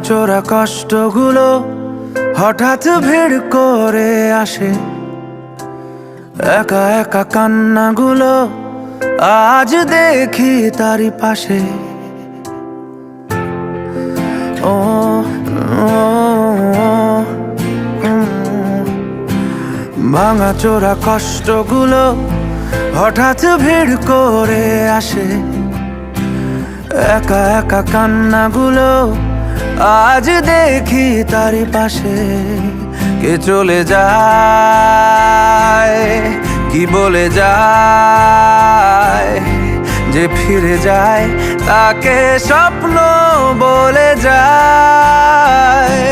চোরা কষ্টগুলো হঠাৎ ভিড় করে আসে, একা একা কান্নাগুলো আজ দেখি তারই পাশে। ও ভাঙা চোরা কষ্টগুলো হঠাৎ ভিড় করে আসে, একা একা কান্নাগুলো আজ দেখি তারই পাশে। কে চলে যায়, কি বলে যায়, যে ফিরে যায় তাকে স্বপ্ন বলে যায়।